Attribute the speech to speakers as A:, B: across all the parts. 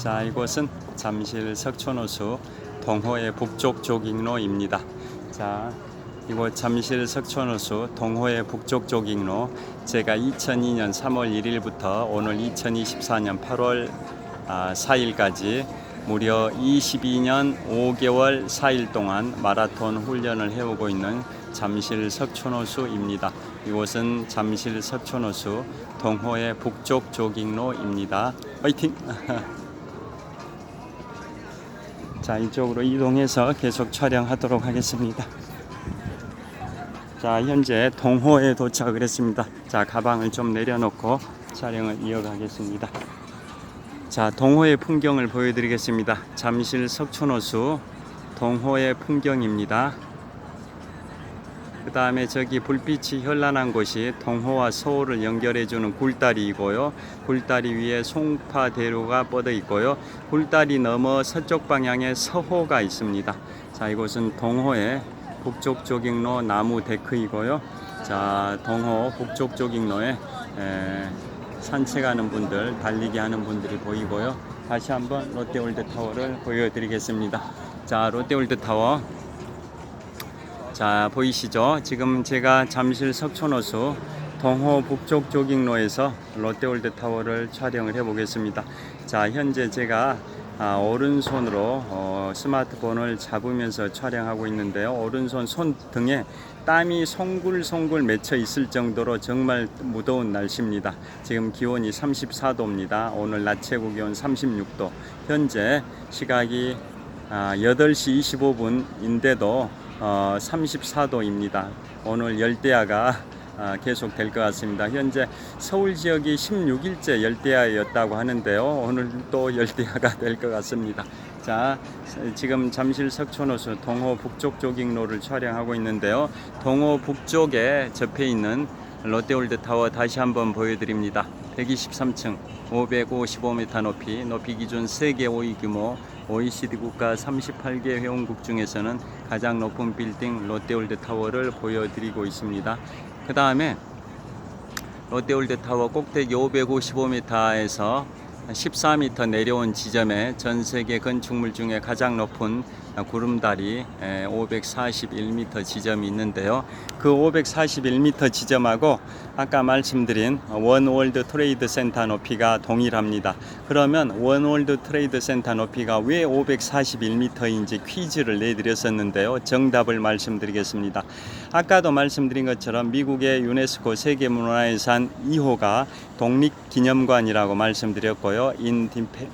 A: 자, 이곳은 잠실 석촌호수 동호회 북쪽 조깅로입니다. 자, 이곳 잠실 석촌호수 동호회 북쪽 조깅로, 제가 2002년 3월 1일부터 오늘 2024년 8월 4일까지 무려 22년 5개월 4일 동안 마라톤 훈련을 해오고 있는 잠실 석촌호수입니다. 이곳은 잠실 석촌호수 동호회 북쪽 조깅로입니다. 화이팅! 자, 이쪽으로 이동해서 계속 촬영하도록 하겠습니다. 자, 현재 동호회에 도착을 했습니다. 자, 가방을 좀 내려놓고 촬영을 이어가겠습니다. 자, 동호회 풍경을 보여드리겠습니다. 잠실 석촌호수 동호회 풍경입니다. 그 다음에 저기 불빛이 현란한 곳이 동호와 서호를 연결해주는 굴다리이고요. 굴다리 위에 송파대로가 뻗어 있고요. 굴다리 넘어 서쪽 방향에 서호가 있습니다. 자, 이곳은 동호회 북쪽 조깅로 나무 데크이고요. 자, 동호 북쪽 조깅로에 산책하는 분들, 달리기 하는 분들이 보이고요. 다시 한번 롯데월드타워를 보여드리겠습니다. 자, 롯데월드타워. 자, 보이시죠? 지금 제가 잠실 석촌호수 동호 북쪽 조깅로에서 롯데월드타워를 촬영을 해 보겠습니다. 자, 현재 제가 오른손으로 스마트폰을 잡으면서 촬영하고 있는데요. 오른손 손등에 땀이 송글송글 맺혀 있을 정도로 정말 무더운 날씨입니다. 지금 기온이 34도입니다. 오늘 낮 최고 기온 36도. 현재 시각이 8시 25분인데도 34도입니다. 오늘 열대야가 계속 될 것 같습니다. 현재 서울 지역이 16일째 열대야였다고 하는데요. 오늘 또 열대야가 될 것 같습니다. 자, 지금 잠실 석촌호수 동호 북쪽 조깅로를 촬영하고 있는데요. 동호 북쪽에 접해 있는 롯데월드타워 다시 한번 보여드립니다. 123층 555m 높이 기준 세계 5위 규모 OECD 국가 38개 회원국 중에서는 가장 높은 빌딩 롯데월드타워를 보여드리고 있습니다. 그 다음에 롯데월드타워 꼭대기 555m에서 14m 내려온 지점에 전세계 건축물 중에 가장 높은 구름다리 541m 지점이 있는데요. 그 541m 지점하고 아까 말씀드린 원월드 트레이드 센터 높이가 동일합니다. 그러면 원월드 트레이드 센터 높이가 왜 541m인지 퀴즈를 내드렸었는데요. 정답을 말씀드리겠습니다. 아까도 말씀드린 것처럼 미국의 유네스코 세계문화유산 2호가 독립기념관이라고 말씀드렸고요.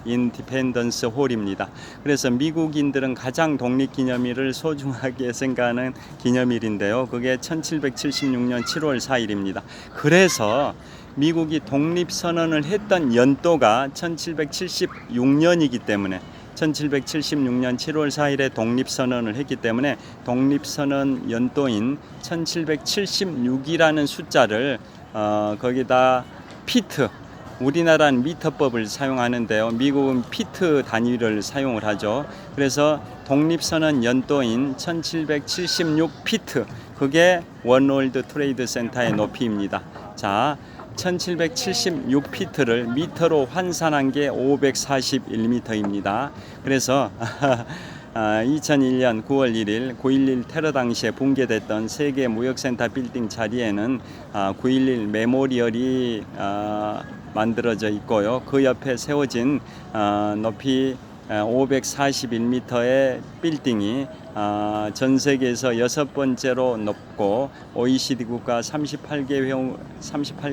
A: 인디펜던스 홀입니다. 그래서 미국인들은 가장 독립기념일을 소중하게 생각하는 기념일인데요. 그게 1776년 7월 4일입니다. 그래서 미국이 독립선언을 했던 연도가 1776년이기 때문에 1776년 7월 4일에 독립선언을 했기 때문에 독립선언 연도인 1776이라는 숫자를 거기다 피트, 우리나라는 미터법을 사용하는데요. 미국은 피트 단위를 사용을 하죠. 그래서 독립선언 연도인 1776 피트, 그게 원월드 트레이드 센터의 높이입니다. 자, 1776 피트를 미터로 환산한 게 541m입니다. 그래서 2001년 9월 1일 9.11 테러 당시에 붕괴됐던 세계무역센터 빌딩 자리에는 9.11 메모리얼이 만들어져 있고요. 그 옆에 세워진 높이 541m의 빌딩이 전 세계에서 6번째로 높고 OECD 국가 38개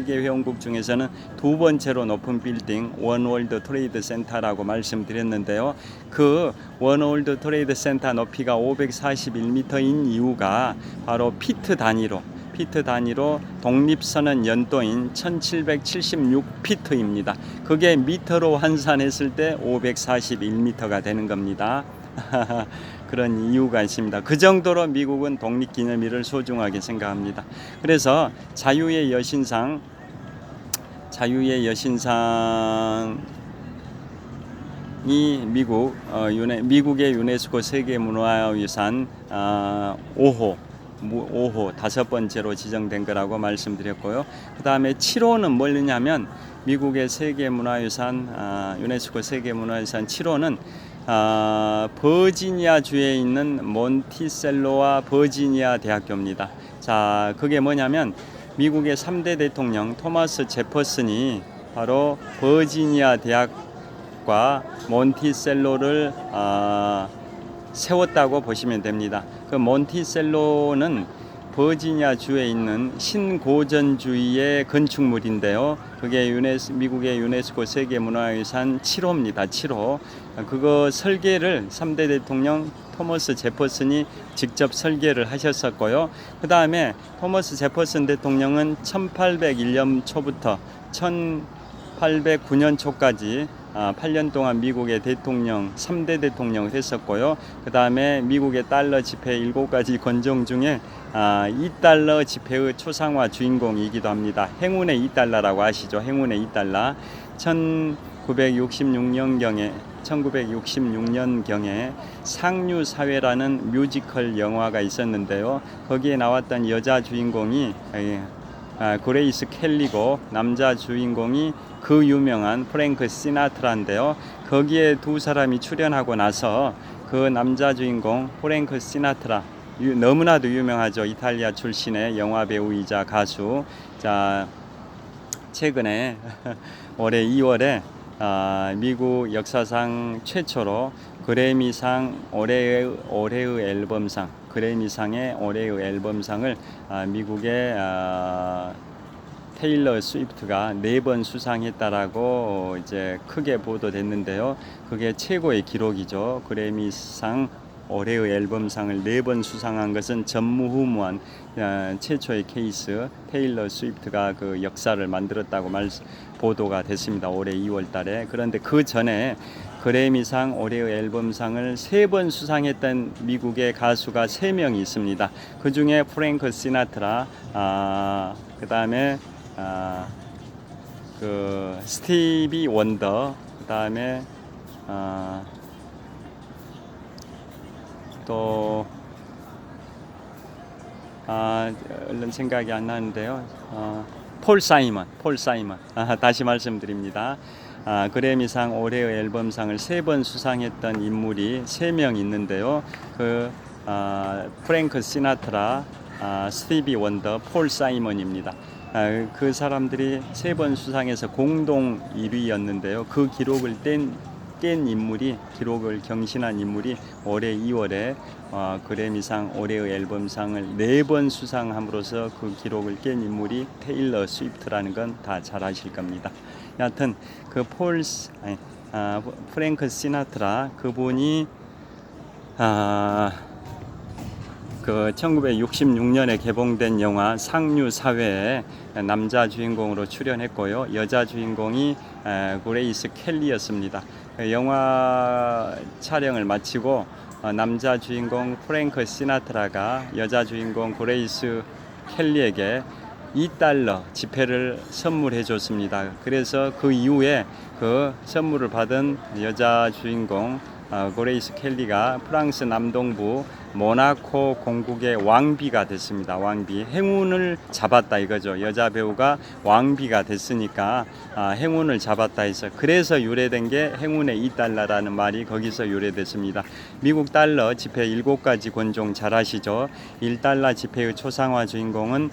A: 회원국 중에서는 2번째로 높은 빌딩 원월드 트레이드 센터라고 말씀드렸는데요. 그 원월드 트레이드 센터 높이가 541m인 이유가 바로 피트 단위로 독립선언 연도인 1776 피트입니다. 그게 미터로 환산했을 때 541m가 되는 겁니다. 그런 이유가 있습니다. 그 정도로 미국은 독립기념일을 소중하게 생각합니다. 그래서 자유의 여신상이 미국의 유네스코 세계문화유산 5호 5호 다섯 번째로 지정된 거라고 말씀드렸고요. 그 다음에 7호는 뭐냐면 미국의 세계문화유산 유네스코 세계문화유산 7호는 버지니아 주에 있는 몬티셀로와 버지니아 대학교입니다. 자, 그게 뭐냐면 미국의 3대 대통령 토마스 제퍼슨이 바로 버지니아 대학과 몬티셀로를 세웠다고 보시면 됩니다. 그 몬티셀로는 버지니아 주에 있는 신고전주의의 건축물인데요. 그게 미국의 유네스코 세계문화유산 7호입니다. 7호. 그거 설계를 3대 대통령 토머스 제퍼슨이 직접 설계를 하셨었고요. 그 다음에 토머스 제퍼슨 대통령은 1801년 초부터 1809년 초까지 8년 동안 미국의 대통령, 3대 대통령을 했었고요. 그 다음에 미국의 달러 지폐 7가지 권종 중에 2달러 지폐의 초상화 주인공이기도 합니다. 행운의 2달러라고 아시죠? 행운의 2달러. 1966년경에 상류사회라는 뮤지컬 영화가 있었는데요. 거기에 나왔던 여자 주인공이 그레이스 켈리고 남자 주인공이 그 유명한 프랭크 시나트라인데요. 거기에 두 사람이 출연하고 나서 그 남자 주인공 프랭크 시나트라 너무나도 유명하죠. 이탈리아 출신의 영화 배우이자 가수. 자, 최근에 올해 2월에 미국 역사상 최초로 그래미상 올해의 앨범상 그래미상의 올해의 앨범상을 미국의 테일러 스위프트가 4번 수상했다라고 이제 크게 보도됐는데요. 그게 최고의 기록이죠. 그래미상 올해의 앨범상을 4번 수상한 것은 전무후무한 최초의 케이스. 테일러 스위프트가 그 역사를 만들었다고 보도가 됐습니다. 올해 2월 달에. 그런데 그 전에 그래미상 올해의 앨범상을 3번 수상했던 미국의 가수가 3명이 있습니다. 그 중에 프랭크 시나트라, 그 다음에 그 스티비 원더, 그 다음에 또 얼른 생각이 안 나는데요. 폴 사이먼. 다시 말씀드립니다. 그래미상 올해의 앨범상을 3번 수상했던 인물이 3명 있는데요. 그 프랭크 시나트라, 스티비 원더, 폴 사이먼입니다. 그 사람들이 3번 수상해서 공동 1위였는데요. 그 기록을 깬 인물이, 기록을 경신한 인물이 올해 2월에 그래미상 올해의 앨범상을 4번 수상함으로써 그 기록을 깬 인물이 테일러 스위프트라는 건 다 잘 아실 겁니다. 여하튼 그 프랭크 시나트라 그분이 그 1966년에 개봉된 영화 상류사회에 남자 주인공으로 출연했고요. 여자 주인공이 그레이스 켈리였습니다. 영화 촬영을 마치고 남자 주인공 프랭크 시나트라가 여자 주인공 그레이스 켈리에게 2달러 지폐를 선물해 줬습니다. 그래서 그 이후에 그 선물을 받은 여자 주인공 그레이스 켈리가 프랑스 남동부 모나코 공국의 왕비가 됐습니다. 왕비. 행운을 잡았다 이거죠. 여자 배우가 왕비가 됐으니까 행운을 잡았다 해서, 그래서 유래된 게 행운의 2달러라는 말이 거기서 유래됐습니다. 미국 달러 지폐 7가지 권종 잘 아시죠? 1달러 지폐의 초상화 주인공은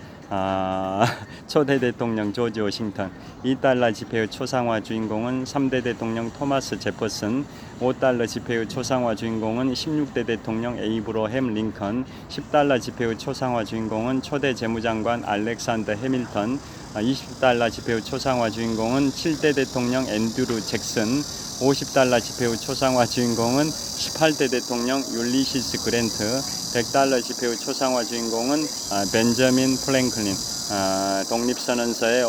A: 초대 대통령 조지 워싱턴, 2달러 지폐의 초상화 주인공은 3대 대통령 토마스 제퍼슨, 5달러 지폐의 초상화 주인공은 16대 대통령 에이브러햄 링컨, 10달러 지폐의 초상화 주인공은 초대 재무장관 알렉산더 해밀턴, 20달러 지폐의 초상화 주인공은 7대 대통령 앤드루 잭슨, 50달러 지폐의 초상화 주인공은 18대 대통령 율리시스 그랜트, 100달러 지폐의 초상화 주인공은 벤저민 프랭클린, 독립선언서의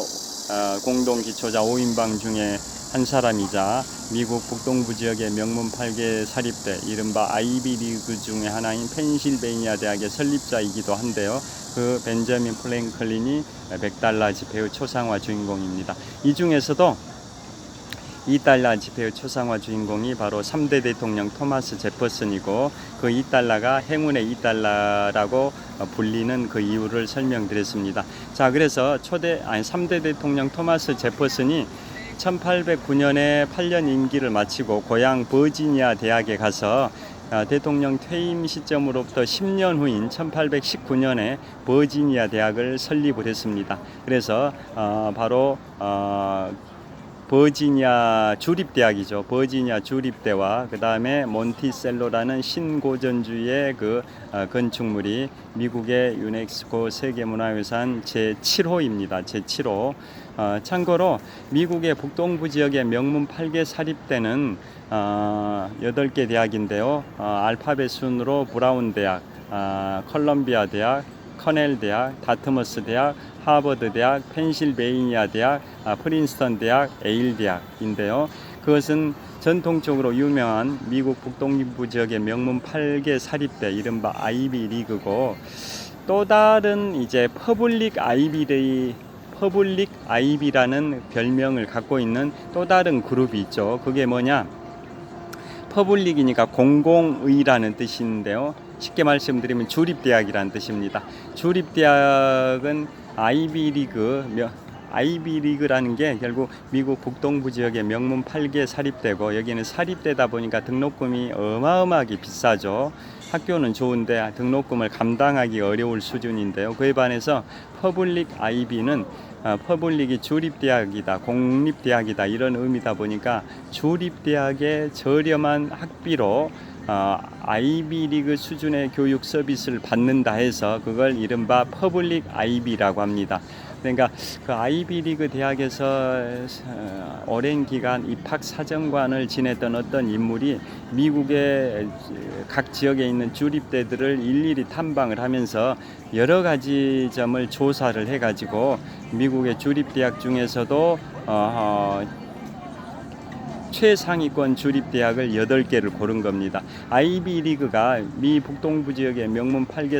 A: 공동기초자 5인방 중에 한 사람이자 미국 북동부 지역의 명문 8개 사립대, 이른바 아이비리그 중에 하나인 펜실베이니아 대학의 설립자이기도 한데요. 그 벤저민 프랭클린이 100달러 지폐의 초상화 주인공입니다. 이 중에서도 $2 지폐의 초상화 주인공이 바로 3대 대통령 토마스 제퍼슨이고, 그 $2가 행운의 $2라고 불리는 그 이유를 설명드렸습니다. 자, 그래서 3대 대통령 토마스 제퍼슨이 1809년에 8년 임기를 마치고 고향 버지니아 대학에 가서 대통령 퇴임 시점으로부터 10년 후인 1819년에 버지니아 대학을 설립을 했습니다. 그래서 바로 버지니아 주립대학이죠. 버지니아 주립대와 그 다음에 몬티셀로라는 신고전주의 그 건축물이 미국의 유네스코 세계문화유산 제7호입니다. 제7호. 참고로 미국의 북동부 지역의 명문 8개 사립대는 8개 대학인데요. 알파벳 순으로 브라운 대학, 컬럼비아 대학, 커넬 대학, 다트머스 대학, 하버드 대학, 펜실베이니아 대학, 프린스턴 대학, 에일 대학인데요. 그것은 전통적으로 유명한 미국 북동부 지역의 명문 8개 사립대, 이른바 아이비 리그고, 또 다른 이제 퍼블릭 아이비라는 별명을 갖고 있는 또 다른 그룹이 있죠. 그게 뭐냐? 퍼블릭이니까 공공의라는 뜻인데요. 쉽게 말씀드리면 주립대학이라는 뜻입니다. 주립대학은 아이비리그라는 게 결국 미국 북동부 지역의 명문 8개 사립대고, 여기는 사립대다 보니까 등록금이 어마어마하게 비싸죠. 학교는 좋은데 등록금을 감당하기 어려울 수준인데요. 그에 반해서 퍼블릭 아이비는 퍼블릭이 주립대학이다, 공립대학이다, 이런 의미다 보니까 주립대학의 저렴한 학비로 아이비리그 수준의 교육 서비스를 받는다 해서 그걸 이른바 퍼블릭 아이비라고 합니다. 그러니까 그 아이비리그 대학에서 오랜 기간 입학 사정관을 지냈던 어떤 인물이 미국의 각 지역에 있는 주립대들을 일일이 탐방을 하면서 여러 가지 점을 조사를 해가지고 미국의 주립대학 중에서도 최상위권 주립대학을 8개를 고른 겁니다. 아이비리그가 미 북동부 지역의 명문 8개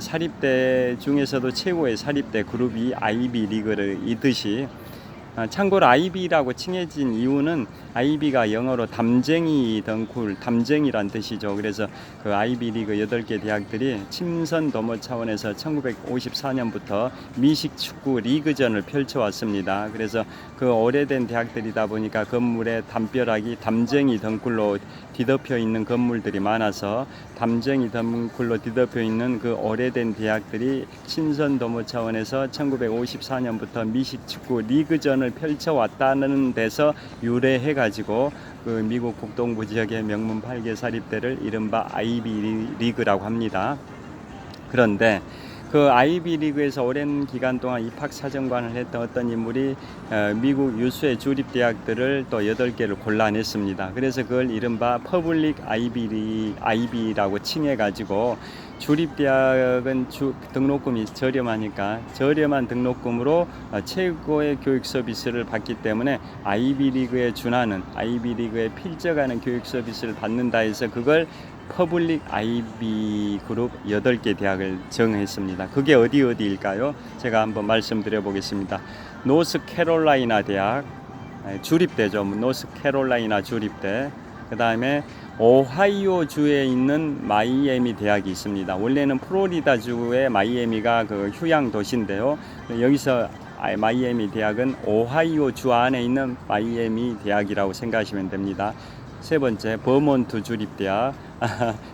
A: 사립대 중에서도 최고의 사립대 그룹이 아이비리그이듯이, 참고로 아이비라고 칭해진 이유는 아이비가 영어로 담쟁이 덩굴, 담쟁이란 뜻이죠. 그래서 그 아이비리그 8개 대학들이 친선 도모 차원에서 1954년부터 미식 축구 리그전을 펼쳐왔습니다. 그래서 그 오래된 대학들이다 보니까 건물에 담벼락이 담쟁이 덩굴로 뒤덮여 있는 건물들이 많아서 담쟁이 덩굴로 뒤덮여 있는 그 오래된 대학들이 친선 도모 차원에서 1954년부터 미식 축구 리그전을 펼쳐왔다는 데서 유래해 가지고 그 미국 북동부 지역의 명문 8개 사립대를 이른바 아이비 리그라고 합니다. 그런데 그 아이비 리그에서 오랜 기간 동안 입학 사정관을 했던 어떤 인물이 미국 유수의 주립 대학들을 또 8개를 골라냈습니다. 그래서 그걸 이른바 퍼블릭 아이비라고 칭해 가지고, 주립대학은 등록금이 저렴하니까 저렴한 등록금으로 최고의 교육 서비스를 받기 때문에 아이비리그에 준하는, 아이비리그에 필적하는 교육 서비스를 받는다 해서 그걸 퍼블릭 아이비 그룹 8개 대학을 정했습니다. 그게 어디일까요? 제가 한번 말씀드려 보겠습니다. 노스캐롤라이나 대학, 주립대죠. 노스캐롤라이나 주립대. 그 다음에 오하이오 주에 있는 마이애미 대학이 있습니다. 원래는 플로리다 주의 마이애미가 그 휴양 도시인데요. 여기서 마이애미 대학은 오하이오 주 안에 있는 마이애미 대학이라고 생각하시면 됩니다. 세 번째, 버몬트 주립대학,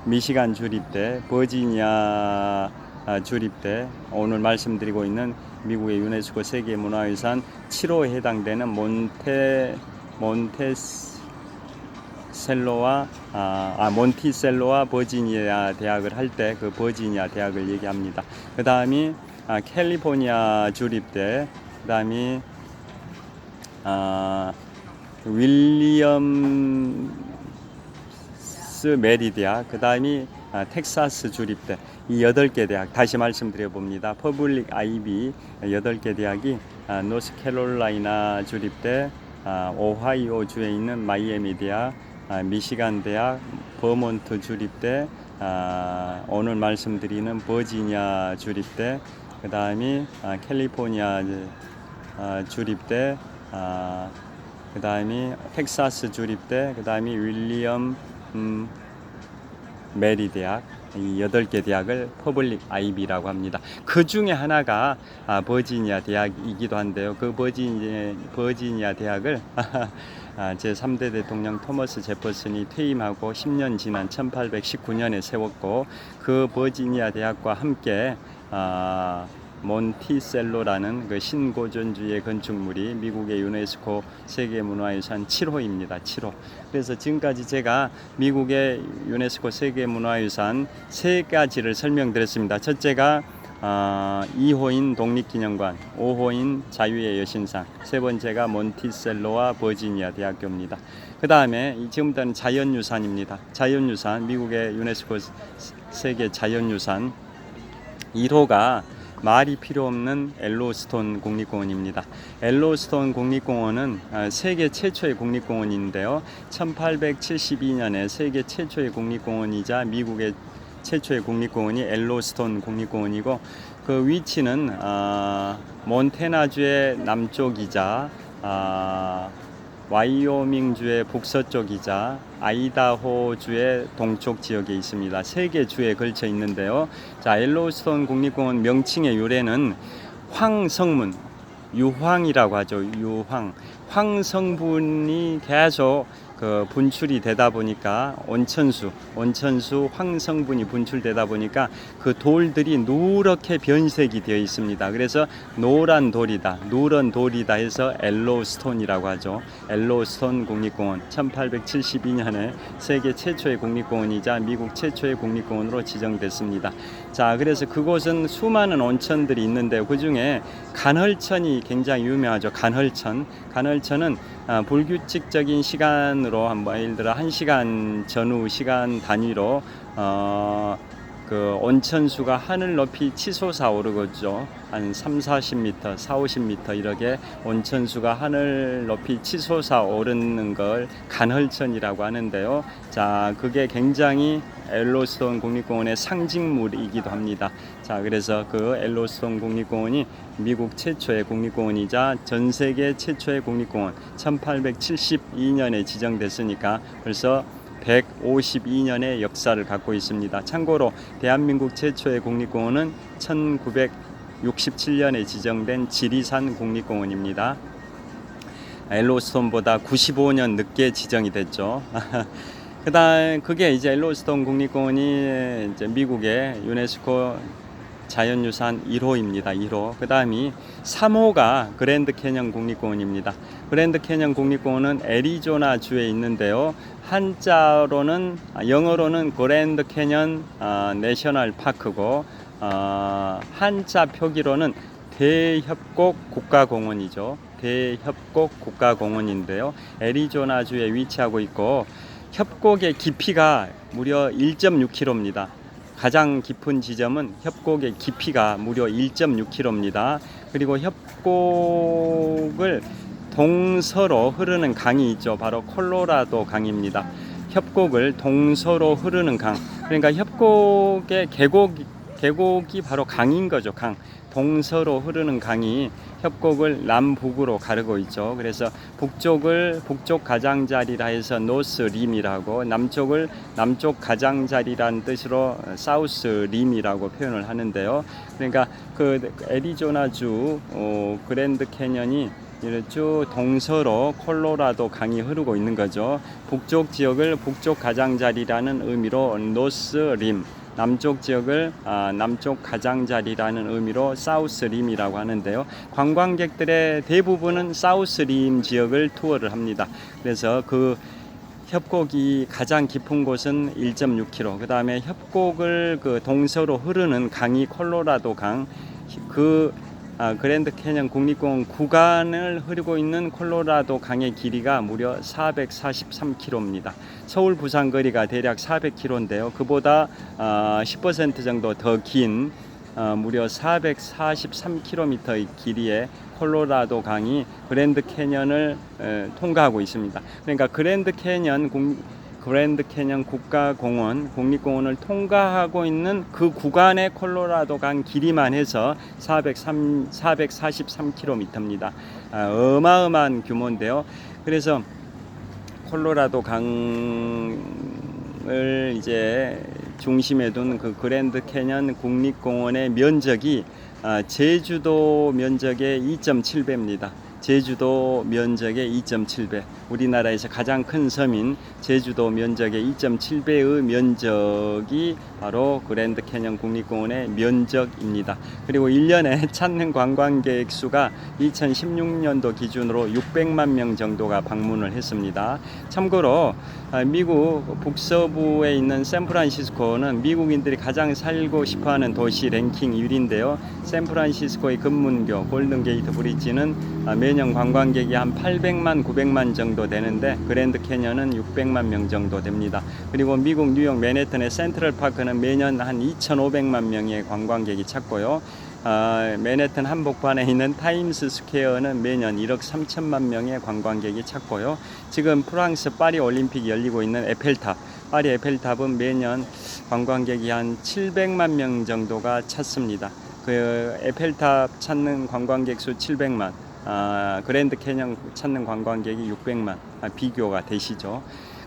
A: 미시간 주립대, 버지니아 주립대, 오늘 말씀드리고 있는 미국의 유네스코 세계문화유산 7호에 해당되는 몬티셀로와 버지니아 대학을 할 때 그 버지니아 대학을 얘기합니다. 그 다음이 캘리포니아 주립대, 그 다음이 윌리엄스 메리 대학, 그 다음이 텍사스 주립대, 이 8개 대학 다시 말씀드려 봅니다. 퍼블릭 아이비 8개 대학이 노스캐롤라이나 주립대, 오하이오 주에 있는 마이애미 대학, 미시간 대학, 버몬트 주립대, 오늘 말씀드리는 버지니아 주립대, 그 다음이 캘리포니아 주립대, 그 그 다음에 텍사스 주립대, 그 다음에 윌리엄 메리 대학, 이 8개 대학을 퍼블릭 아이비라고 합니다. 그 중에 하나가 버지니아 대학이기도 한데요. 그 버지니아 대학을 제3대 대통령 토머스 제퍼슨이 퇴임하고 10년 지난 1819년에 세웠고, 그 버지니아 대학과 함께 몬티셀로라는 그 신고전주의 건축물이 미국의 유네스코 세계문화유산 7호입니다. 7호. 그래서 지금까지 제가 미국의 유네스코 세계문화유산 3가지를 설명드렸습니다. 첫째가 2호인 독립기념관, 5호인 자유의 여신상, 3번째가 몬티셀로와 버지니아 대학교입니다. 그 다음에 지금부터는 자연유산입니다. 자연유산, 미국의 유네스코 세계 자연유산 1호가 말이 필요 없는 엘로스톤 국립공원입니다. 엘로스톤 국립공원은 세계 최초의 국립공원인데요. 1872년에 세계 최초의 국립공원이자 미국의 최초의 국립공원이 엘로스톤 국립공원이고, 그 위치는 몬태나주의 남쪽이자 와이오밍주의 북서쪽이자 아이다호주의 동쪽 지역에 있습니다. 3개 주에 걸쳐 있는데요. 자, 엘로스톤 국립공원 명칭의 유래는 황성문, 유황이라고 하죠. 유황. 황성분이 계속 그 분출이 되다 보니까 온천수 황성분이 분출되다 보니까 그 돌들이 누렇게 변색이 되어 있습니다. 그래서 노란 돌이다, 누런 돌이다 해서 엘로스톤이라고 하죠. 엘로스톤 국립공원 1872년에 세계 최초의 국립공원이자 미국 최초의 국립공원으로 지정됐습니다. 자, 그래서 그곳은 수많은 온천들이 있는데 그 중에 간헐천이 굉장히 유명하죠. 간헐천은 불규칙적인 시간으로 예를 들어 1시간 전후 시간 단위로 그 온천수가 하늘 높이 치솟아 오르겠죠. 한 30-40m, 40-50m 이렇게 온천수가 하늘 높이 치솟아 오르는 걸 간헐천이라고 하는데요. 자, 그게 굉장히 엘로스톤 국립공원의 상징물이기도 합니다. 자, 그래서 그 엘로스톤 국립공원이 미국 최초의 국립공원이자 전 세계 최초의 국립공원, 1872년에 지정됐으니까 벌써 152년의 역사를 갖고 있습니다. 참고로 대한민국 최초의 국립공원은 1967년에 지정된 지리산 국립공원입니다. 엘로스톤보다 95년 늦게 지정이 됐죠. 그다음 그게 이제 엘로스톤 국립공원이 이제 미국의 유네스코 자연유산 1호입니다. 1호. 그다음이 3호가 그랜드 캐년 국립공원입니다. 그랜드 캐년 국립공원은 애리조나 주에 있는데요. 영어로는 그랜드 캐년 내셔널 파크고, 한자 표기로는 대협곡 국가공원이죠. 대협곡 국가공원인데요. 애리조나주에 위치하고 있고, 협곡의 깊이가 무려 1.6km입니다. 가장 깊은 지점은 협곡의 깊이가 무려 1.6km입니다. 그리고 협곡을 동서로 흐르는 강이 있죠. 바로 콜로라도 강입니다. 협곡을 동서로 흐르는 강. 그러니까 협곡의 계곡이 바로 강인 거죠. 강. 동서로 흐르는 강이 협곡을 남북으로 가르고 있죠. 그래서 북쪽 가장자리라 해서 노스 림이라고, 남쪽을 남쪽 가장자리라는 뜻으로 사우스 림이라고 표현을 하는데요. 그러니까 그 애리조나주 그랜드 캐년이 쭉 동서로 콜로라도 강이 흐르고 있는 거죠. 북쪽 지역을 북쪽 가장자리라는 의미로 노스 림, 남쪽 지역을 남쪽 가장자리라는 의미로 사우스 림이라고 하는데요. 관광객들의 대부분은 사우스 림 지역을 투어를 합니다. 그래서 그 협곡이 가장 깊은 곳은 1.6km. 그 다음에 협곡을 그 동서로 흐르는 강이 콜로라도 강, 그랜드 캐년 국립공원 구간을 흐르고 있는 콜로라도 강의 길이가 무려 443km입니다. 서울 부산 거리가 대략 400km인데요. 그보다 10% 정도 더 긴 무려 443km의 길이의 콜로라도 강이 그랜드 캐년을 통과하고 있습니다. 그러니까 그랜드 캐년 국가공원, 국립공원을 통과하고 있는 그 구간의 콜로라도 강 길이만 해서 443km입니다. 어마어마한 규모인데요. 그래서 콜로라도 강을 이제 중심에 둔 그 그랜드 캐년 국립공원의 면적이 제주도 면적의 2.7배입니다. 제주도 면적의 2.7배. 우리나라에서 가장 큰 섬인 제주도 면적의 2.7배의 면적이 바로 그랜드 캐년 국립공원의 면적입니다. 그리고 1년에 찾는 관광객 수가 2016년도 기준으로 600만 명 정도가 방문을 했습니다. 참고로 미국 북서부에 있는 샌프란시스코는 미국인들이 가장 살고 싶어하는 도시 랭킹 1위인데요. 샌프란시스코의 금문교 골든게이트 브릿지는 매년 관광객이 한 800만 900만 정도 되는데 그랜드 캐년은 600만 명 정도 됩니다. 그리고 미국 뉴욕 맨해튼의 센트럴 파크는 매년 한 2,500만 명의 관광객이 찾고요. 맨해튼 한복판에 있는 타임스 스퀘어는 매년 1억 3천만 명의 관광객이 찾고요. 지금 프랑스 파리 올림픽이 열리고 있는 에펠탑, 파리 에펠탑은 매년 관광객이 한 700만 명 정도가 찾습니다. 그 에펠탑 찾는 관광객 수 700만, 그랜드 캐년 찾는 관광객이 600만, 비교가 되시죠.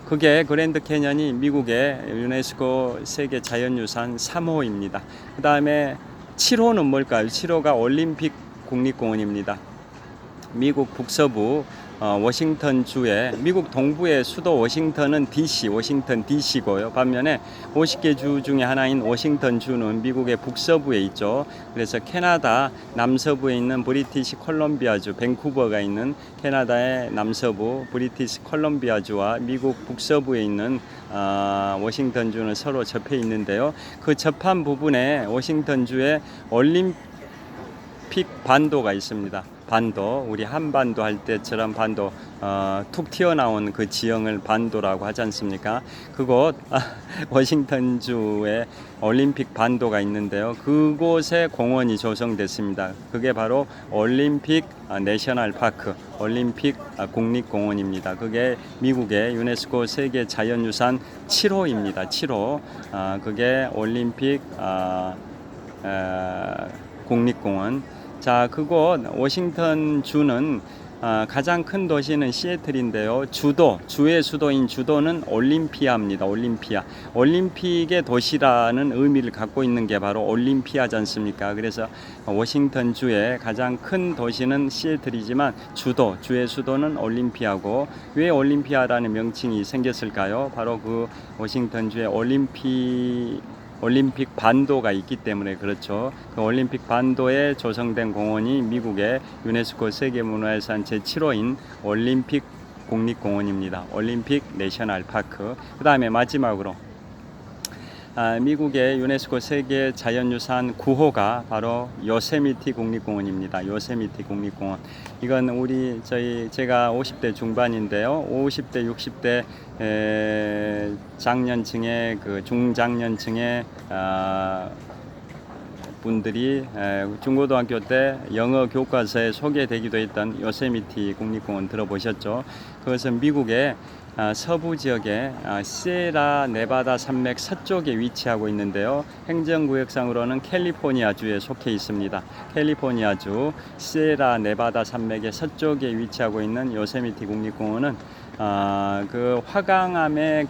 A: 그게 그랜드 캐년이 미국의 유네스코 세계 자연유산 3호입니다. 그 다음에 7호는 뭘까요? 7호가 올림픽 국립공원입니다. 미국 북서부 워싱턴 주에 미국 동부의 수도 워싱턴은 DC, 워싱턴 DC고요. 반면에 50개 주 중에 하나인 워싱턴 주는 미국의 북서부에 있죠. 그래서 캐나다 남서부에 있는 브리티시 콜럼비아주, 밴쿠버가 있는 캐나다의 남서부 브리티시 콜럼비아주와 미국 북서부에 있는 워싱턴 주는 서로 접해 있는데요. 그 접한 부분에 워싱턴 주에 올림픽 반도가 있습니다. 반도, 우리 한반도 할 때처럼 반도 툭 튀어나온 그 지형을 반도라고 하지 않습니까? 그곳 워싱턴주에 올림픽 반도가 있는데요. 그곳에 공원이 조성됐습니다. 그게 바로 올림픽 내셔널 파크, 올림픽 국립공원입니다. 그게 미국의 유네스코 세계 자연유산 7호입니다. 7호. 그게 올림픽 국립공원. 자, 그곳 워싱턴 주는 가장 큰 도시는 시애틀인데요. 주의 수도인 주도는 올림피아입니다. 올림피아. 올림픽의 도시라는 의미를 갖고 있는 게 바로 올림피아지 않습니까? 그래서 워싱턴 주의 가장 큰 도시는 시애틀이지만 주의 수도는 올림피아고, 왜 올림피아라는 명칭이 생겼을까요? 바로 그 워싱턴 주의 올림픽 반도가 있기 때문에 그렇죠. 그 올림픽 반도에 조성된 공원이 미국의 유네스코 세계문화유산 제7호인 올림픽 국립공원입니다. 올림픽 내셔널 파크. 그 다음에 마지막으로 미국의 유네스코 세계 자연유산 9호가 바로 요세미티 국립공원입니다. 요세미티 국립공원. 이건 제가 50대 중반인데요. 50대, 60대 장년층의 그 중장년층의 분들이 중고등학교 때 영어 교과서에 소개되기도 했던 요세미티 국립공원 들어보셨죠? 그것은 미국의 서부 지역의 시에라 네바다 산맥 서쪽에 위치하고 있는데요. 행정구역상으로는 캘리포니아주에 속해 있습니다. 캘리포니아주 시에라 네바다 산맥의 서쪽에 위치하고 있는 요세미티 국립공원은 그 화강암의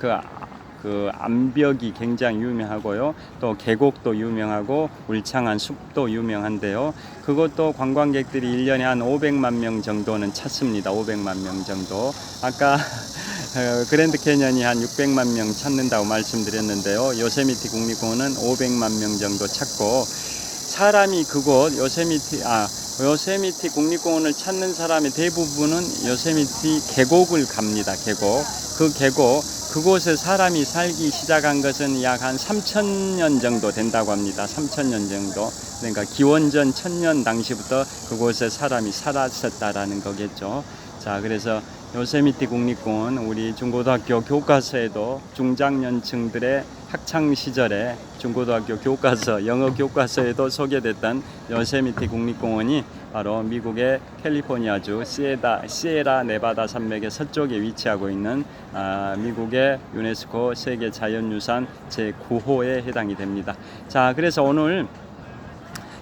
A: 그 암벽이 굉장히 유명하고요. 또 계곡도 유명하고 울창한 숲도 유명한데요. 그것도 관광객들이 1년에 한 500만 명 정도는 찾습니다. 500만 명 정도. 아까 그랜드 캐년이 한 600만 명 찾는다고 말씀드렸는데요. 요세미티 국립공원은 500만 명 정도 찾고, 사람이 그곳 요세미티 국립공원을 찾는 사람의 대부분은 요세미티 계곡을 갑니다. 그곳에 사람이 살기 시작한 것은 약 한 3,000년 정도 된다고 합니다. 3,000년 정도. 그러니까 기원전 1000년 당시부터 그곳에 사람이 살았었다라는 거겠죠. 자, 그래서 요세미티 국립공원, 우리 중고등학교 교과서에도 중장년층들의 학창 시절에 중고등학교 교과서, 영어 교과서에도 소개됐던 요세미티 국립공원이 바로 미국의 캘리포니아주 시에라 네바다 산맥의 서쪽에 위치하고 있는 미국의 유네스코 세계 자연유산 제9호에 해당이 됩니다. 자, 그래서 오늘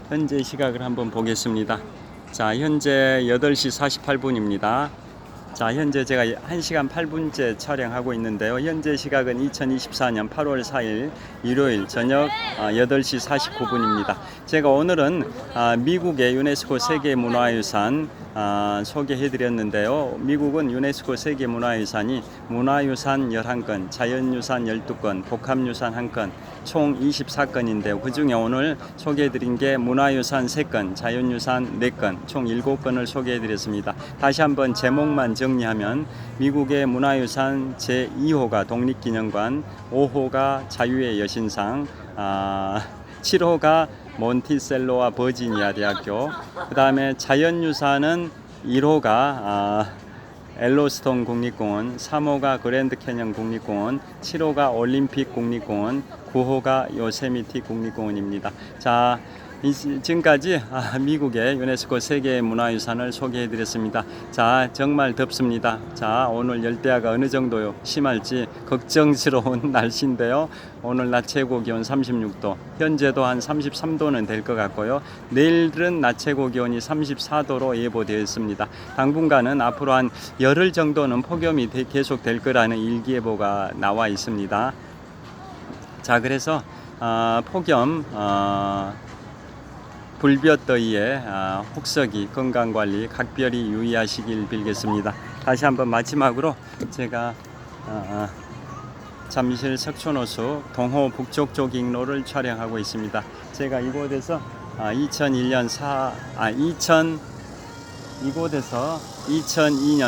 A: 현재 시각을 한번 보겠습니다. 자, 현재 8시 48분입니다. 자, 현재 제가 1시간 8분째 촬영하고 있는데요. 현재 시각은 2024년 8월 4일 일요일 저녁 8시 49분입니다. 제가 오늘은 미국의 유네스코 세계문화유산 소개해 드렸는데요. 미국은 유네스코 세계문화유산이 문화유산 11건, 자연유산 12건, 복합유산 1건, 총 24건인데요. 그 중에 오늘 소개해 드린 게 문화유산 3건, 자연유산 4건, 총 7건을 소개해 드렸습니다. 다시 한번 제목만 정리하면 미국의 문화유산 제2호가 독립기념관, 5호가 자유의 여신상, 7호가 몬티셀로와 버지니아 대학교, 그 다음에 자연유산은 1호가 엘로스톤 국립공원, 3호가 그랜드 캐년 국립공원, 7호가 올림픽 국립공원, 9호가 요세미티 국립공원입니다. 자, 지금까지 미국의 유네스코 세계문화유산을 소개해 드렸습니다. 자, 정말 덥습니다. 자, 오늘 열대야가 어느 정도 심할지 걱정스러운 날씨인데요. 오늘 낮 최고 기온 36도, 현재도 한 33도는 될 것 같고요. 내일은 낮 최고 기온이 34도로 예보되어 있습니다. 당분간은 앞으로 한 열흘 정도는 폭염이 계속 될 거라는 일기예보가 나와 있습니다. 자, 그래서 폭염, 불볕더위에 혹서기, 건강관리 각별히 유의하시길 빌겠습니다. 다시 한번 마지막으로 제가 잠실 석촌호수 동호 북쪽 조깅로를 촬영하고 있습니다. 제가 이곳에서 2002년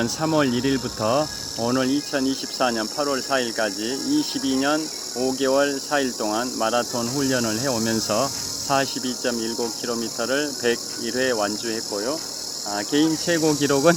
A: 3월 1일부터 오늘 2024년 8월 4일까지 22년 5개월 4일 동안 마라톤 훈련을 해오면서 42.19km를 101회 완주했고요. 개인 최고 기록은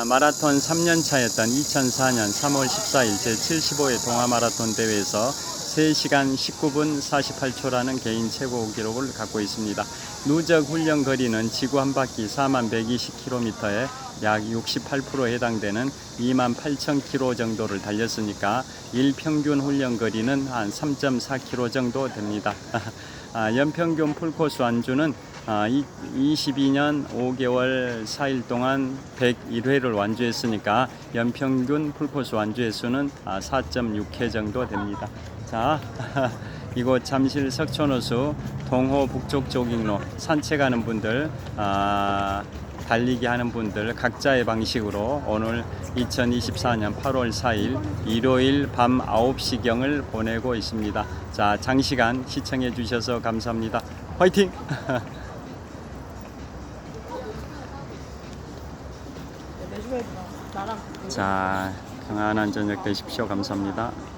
A: 마라톤 3년 차였던 2004년 3월 14일 제75회 동아마라톤 대회에서 3시간 19분 48초라는 개인 최고 기록을 갖고 있습니다. 누적 훈련 거리는 지구 한 바퀴 4120km에 약 68%에 해당되는 28,000km 정도를 달렸으니까 일평균 훈련 거리는 한 3.4km 정도 됩니다. 연평균 풀코스 완주는 22년 5개월 4일 동안 101회를 완주했으니까 연평균 풀코스 완주 횟수는 4.6회 정도 됩니다. 자, 이곳 잠실 석촌호수 동호 북쪽 조깅로 산책하는 분들, 달리기 하는 분들 각자의 방식으로 오늘 2024년 8월 4일 일요일 밤 9시경을 보내고 있습니다. 자, 장시간 시청해 주셔서 감사합니다. 화이팅! 자, 평안한 저녁 되십시오. 감사합니다.